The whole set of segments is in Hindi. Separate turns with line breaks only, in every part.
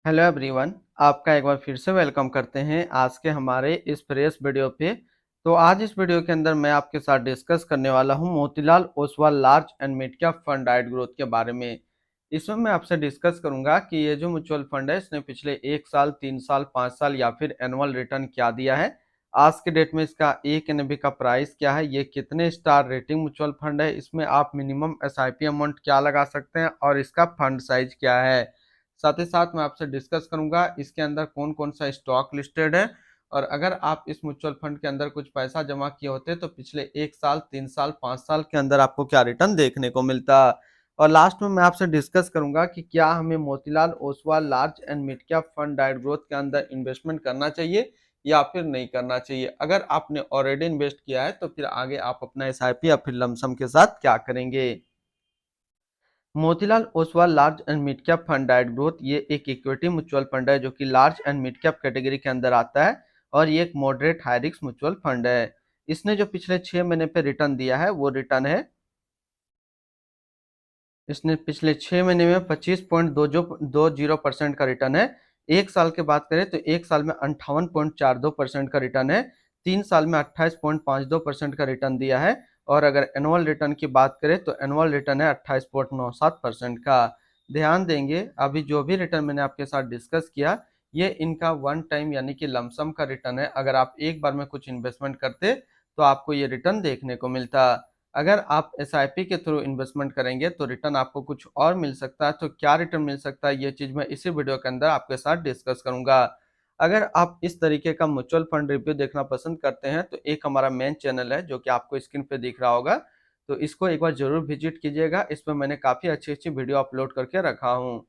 Hello everyone. आपका एक बार फिर से वेलकम करते हैं आज के हमारे इस फ्रेश वीडियो पे। तो आज इस वीडियो के अंदर मैं आपके साथ डिस्कस करने वाला हूं Motilal Oswal large and mid cap fund diet growth के बारे में। इसमें मैं आपसे डिस्कस करूंगा कि ये जो म्यूचुअल फंड है इसने पिछले 1 साल 3 साल 5 साल या फिर एनुअल रिटर्न क्या दिया है। आज के डेट में इसका एक एनएबी का प्राइस क्या है, ये कितने स्टार रेटिंग म्यूचुअल फंड है, इसमें आप मिनिमम एसआईपी अमाउंट क्या लगा सकते हैं और इसका फंड साइज क्या है। साथ ही साथ मैं आपसे डिस्कस करूंगा इसके अंदर कौन कौन सा स्टॉक लिस्टेड है, और अगर आप इस म्यूचुअल फंड के अंदर कुछ पैसा जमा किए होते तो पिछले 1 साल 3 साल 5 साल के अंदर आपको क्या रिटर्न देखने को मिलता। और लास्ट में मैं आपसे डिस्कस करूंगा कि क्या हमें Motilal Oswal large and mid cap fund diet growth के अंदर इन्वेस्टमेंट करना चाहिए या फिर नहीं करना चाहिए। अगर आपने ऑलरेडी इन्वेस्ट किया है तो फिर आगे आप अपना एसआईपी या फिर लमसम के साथ क्या करेंगे। Motilal Oswal large and mid cap fund diet growth ये एक इक्विटी म्यूचुअल फंड है जो कि large and mid cap category के अंदर आता है, और ये एक moderate high risk mutual fund है। इसने जो पिछले 6 महीने पे रिटर्न दिया है वो रिटर्न है, इसने पिछले 6 महीने में 25.20% का रिटर्न है। 1 साल की बात करें तो 1 साल में 58.42% का रिटर्न है। 3 साल में 28.52% का रिटर्न दिया है। और अगर एनुअल रिटर्न की बात करें तो एनुअल रिटर्न है 28.97% का। ध्यान देंगे अभी जो भी रिटर्न मैंने आपके साथ डिस्कस किया ये इनका वन टाइम यानी कि लमसम का रिटर्न है। अगर आप एक बार में कुछ इन्वेस्टमेंट करते तो आपको ये रिटर्न देखने को मिलता। अगर आप एसआईपी के थ्रू इन्वेस्टमेंट करेंगे तो रिटर्न आपको कुछ और मिल सकता है। तो क्या रिटर्न मिल सकता है ये चीज मैं इसी वीडियो के अंदर आपके साथ डिस्कस करूंगा। अगर आप इस तरीके का म्यूचुअल फंड रिव्यू देखना पसंद करते हैं तो एक हमारा मेन चैनल है जो कि आपको स्क्रीन पे दिख रहा होगा, तो इसको एक बार जरूर विजिट कीजिएगा। इसमें मैंने काफी अच्छी अच्छी वीडियो अपलोड करके रखा हूँ।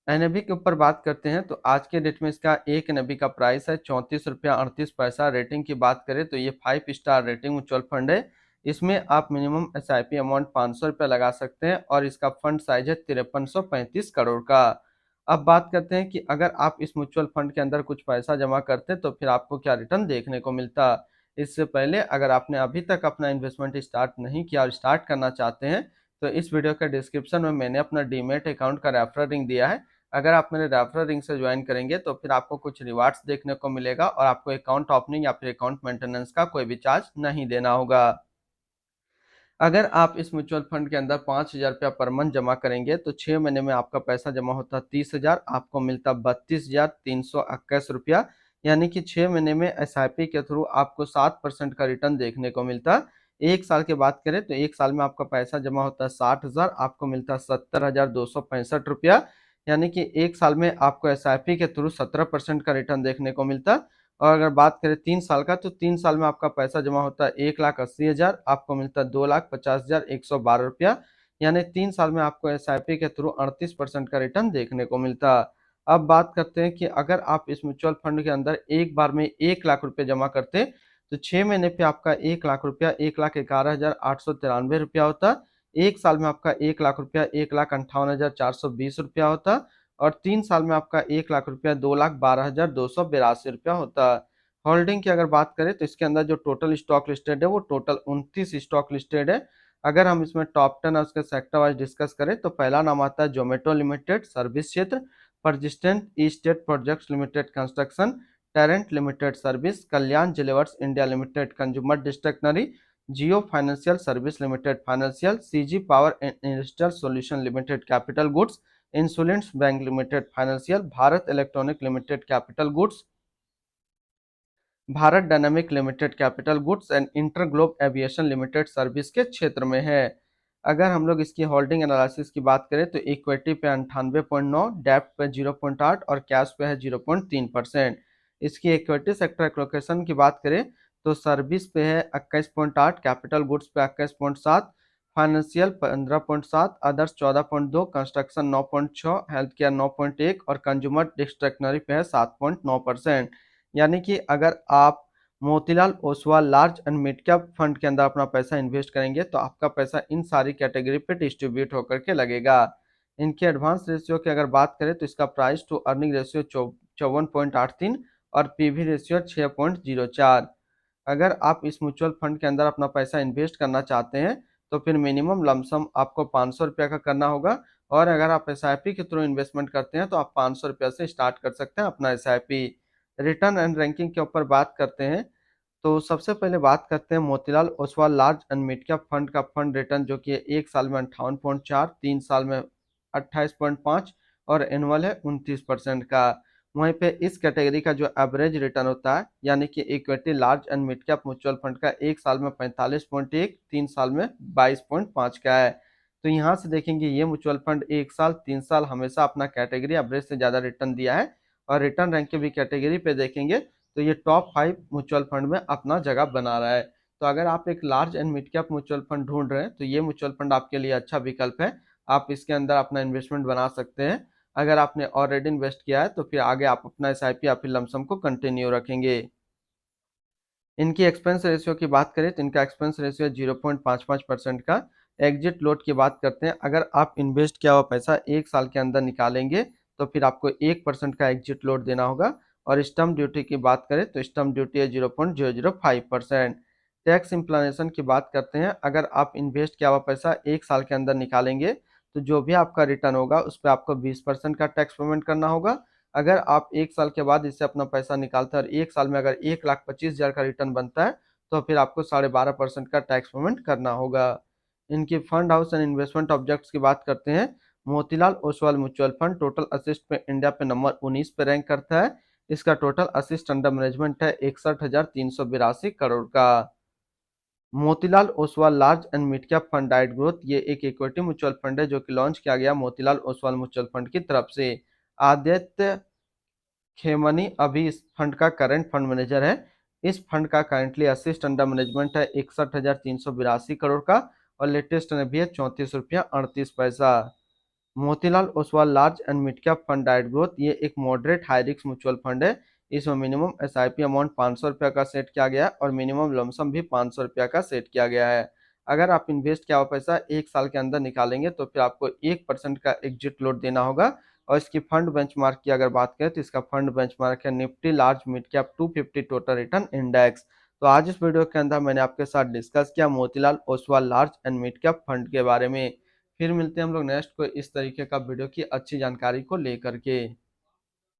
एनएबी के ऊपर बात करते हैं तो आज के डेट में इसका एक एनएबी का प्राइस है 34 रुपया 38 पैसा। रेटिंग की बात करें तो ये 5 स्टार रेटिंग म्यूचुअल फंड है। इसमें आप मिनिमम एसआईपी अमाउंट 500 रुपया लगा सकते हैं और इसका फंड साइज है 5335 करोड़ का। अब बात करते हैं कि अगर आप इस म्यूचुअल फंड के अंदर कुछ पैसा जमा करते तो फिर आपको क्या रिटर्न देखने को मिलता। इससे पहले अगर आपने अभी तक अपना इन्वेस्टमेंट स्टार्ट नहीं किया और स्टार्ट करना चाहते हैं तो इस वीडियो के डिस्क्रिप्शन में मैंने अपना डीमेट अकाउंट का रेफरल लिंक दिया है। अगर आप मेरे रेफरल लिंक से ज्वाइन करेंगे तो फिर आपको कुछ रिवार्ड्स देखने को मिलेगा और आपको अकाउंट ओपनिंग या फिर अकाउंट मेंटेनेंस का कोई भी चार्ज नहीं देना होगा। अगर आप इस म्यूचुअल फंड के अंदर 5,000 रुपया पर मंथ जमा करेंगे तो 6 महीने में आपका पैसा जमा होता 30,000, आपको मिलता 32,321 रुपया। यानी कि 6 महीने में एसआईपी के थ्रू आपको 7% का रिटर्न देखने को मिलता। 1 साल की बात करें तो 1 साल में आपका पैसा जमा होता है 60,000, आपको मिलता 70,265 रुपया। यानी कि 1 साल में आपको एसआईपी के थ्रू 17% का रिटर्न देखने को मिलता। और अगर बात करें 3 साल का तो 3 साल में आपका पैसा जमा होता है 1,80,000, आपको मिलता है 2,50,112 रुपया। यानी 3 साल में आपको एसआईपी के थ्रू 38% का रिटर्न देखने को मिलता। अब बात करते हैं कि अगर आप इस म्यूचुअल फंड के अंदर एक बार में 1 लाख रुपए जमा करते तो 6 महीने पे आपका 1 लाख रुपया 1,11,893 रुपया होता। 1 साल में आपका 1 लाख रुपया 1,58,420 रुपया होता। और 3 साल में आपका 1 लाख रुपया 2,12,282 रुपया होता। होल्डिंग की अगर बात करें तो इसके अंदर जो टोटल स्टॉक लिस्टेड है वो टोटल 29 स्टॉक लिस्टेड है। अगर हम इसमें टॉप 10 और उसके सेक्टर वाइज डिस्कस करें तो पहला नाम आता है जोमेटो लिमिटेड सर्विस क्षेत्र, persistent estate projects limited construction, Trent limited service, Kalyan jewellers India limited consumer discretionary, Jio financial service limited financial, CG power and industrial solution limited capital goods, इंसुलेंस bank limited financial, Bharat electronic limited capital goods, Bharat dynamic limited capital goods and InterGlobe aviation limited service के क्षेत्र में है। अगर हम लोग इसकी होल्डिंग एनालिसिस की बात करें तो इक्विटी पे 98.9, डेब्ट पे 0.8 और कैश पे है 0.3%। इसकी इक्विटी सेक्टर एलोकेशन की बात करें तो सर्विस पे है 21.8, कैपिटल गुड्स पे 21.7, financial 15.7, others 14.2, construction 9.6, health care 9.1 और कंज्यूमर डिस्क्रिशनरी पे है 7.9%। यानी कि अगर आप Motilal Oswal large and mid cap fund के अंदर अपना पैसा इन्वेस्ट करेंगे तो आपका पैसा इन सारी कैटेगरी पे डिस्ट्रीब्यूट होकर के लगेगा। इनके एडवांस रेशियो की अगर बात करें तो इसका प्राइस टू अर्निंग रेशियो 54.83 और पीवी रेशियो 6.04। अगर आप इस म्यूचुअल फंड के अंदर अपना पैसा इन्वेस्ट करना चाहते हैं तो फिर मिनिमम लमसम आपको 500 रुपया का करना होगा और अगर आप एसआईपी के थ्रू इन्वेस्टमेंट करते हैं तो आप 500 रुपये से स्टार्ट कर सकते हैं अपना एसआईपी। रिटर्न एंड रैंकिंग के ऊपर बात करते हैं तो सबसे पहले बात करते हैं Motilal Oswal large and mid cap fund का फंड रिटर्न, जो कि एक साल में 58.4, 3 साल में 28.5 और एनुअल है 29% का। वहीं पे इस कैटेगरी का जो एवरेज रिटर्न होता है यानी कि equity large and mid cap mutual fund का एक साल में 45.1, 3 साल में 22.5 का है। तो यहाँ से देखेंगे ये म्यूचुअल फंड एक साल 3 साल हमेशा अपना कैटेगरी एवरेज से ज्यादा रिटर्न दिया है। और रिटर्न रैंक की भी कैटेगरी पे देखेंगे तो ये टॉप 5 म्यूचुअल फंड में अपना जगह बना रहा है। तो अगर आप एक large and mid cap mutual fund ढूंढ रहे हैं तो ये म्यूचुअल फंड आपके लिए अच्छा विकल्प है। आप इसके अंदर अपना इन्वेस्टमेंट बना सकते हैं। अगर आपने ऑलरेडी इन्वेस्ट किया है तो फिर आगे आप अपना एसआईपी या फिर लमसम को कंटिन्यू रखेंगे। इनकी एक्सपेंस रेशियो की बात करें तो इनका एक्सपेंस रेशियो 0.55% का। एग्जिट लोड की बात करते हैं, अगर आप इन्वेस्ट किया हुआ पैसा एक साल के अंदर निकालेंगे तो फिर आपको 1% का एग्जिट लोड देना होगा। और स्टम्प ड्यूटी की बात करें तो स्टम्प ड्यूटी है 0.005%। टैक्स इम्प्लानेशन की बात करते हैं, अगर आप इन्वेस्ट किया हुआ पैसा एक साल के अंदर निकालेंगे तो जो भी आपका रिटर्न होगा उस पर आपको 20% का टैक्स पेमेंट करना होगा। अगर आप एक साल के बाद इससे अपना पैसा निकालते हैं और एक साल में अगर 1,25,000 का रिटर्न बनता है तो फिर आपको 12.5% का टैक्स पेमेंट करना होगा। इनकी fund house and investment objects की बात करते हैं, Motilal Oswal mutual fund total assist पे इंडिया पे नंबर 19 पे रैंक करता है। इसका टोटल असिस्ट अंडर मैनेजमेंट है 61,382 करोड़ का। Motilal Oswal large and mid cap fund diet growth ये एक इक्विटी म्यूचुअल फंड है जो कि लॉन्च किया गया मोतीलाल ओसवाल म्यूचुअल फंड की तरफ से। आदित्य खेमनी अभी इस फंड का करंट फंड मैनेजर है। इस फंड का करंटली असिस्ट अंडर मैनेजमेंट है 61,382 करोड़ का और लेटेस्ट में भी है 34 रुपया 38 पैसा। Motilal Oswal large and mid cap fund diet growth ये एक moderate high risk mutual fund है। इसमें मिनिमम एसआईपी अमाउंट 500 रुपया का सेट किया गया है और मिनिमम लमसम भी 500 रुपया का सेट किया गया है। अगर आप इन्वेस्ट किया हुआ पैसा एक साल के अंदर निकालेंगे तो फिर आपको 1% का एग्जिट लोड देना होगा। और इसकी फंड बेंचमार्क की अगर बात करें तो इसका फंड बेंचमार्क है Nifty large mid cap 250 total return index. तो आज इस वीडियो के अंदर मैंने आपके साथ डिस्कस किया Motilal Oswal large and mid cap fund के बारे में। फिर मिलते हैं हम लोग नेक्स्ट को इस तरीके का वीडियो की अच्छी जानकारी को लेकर के।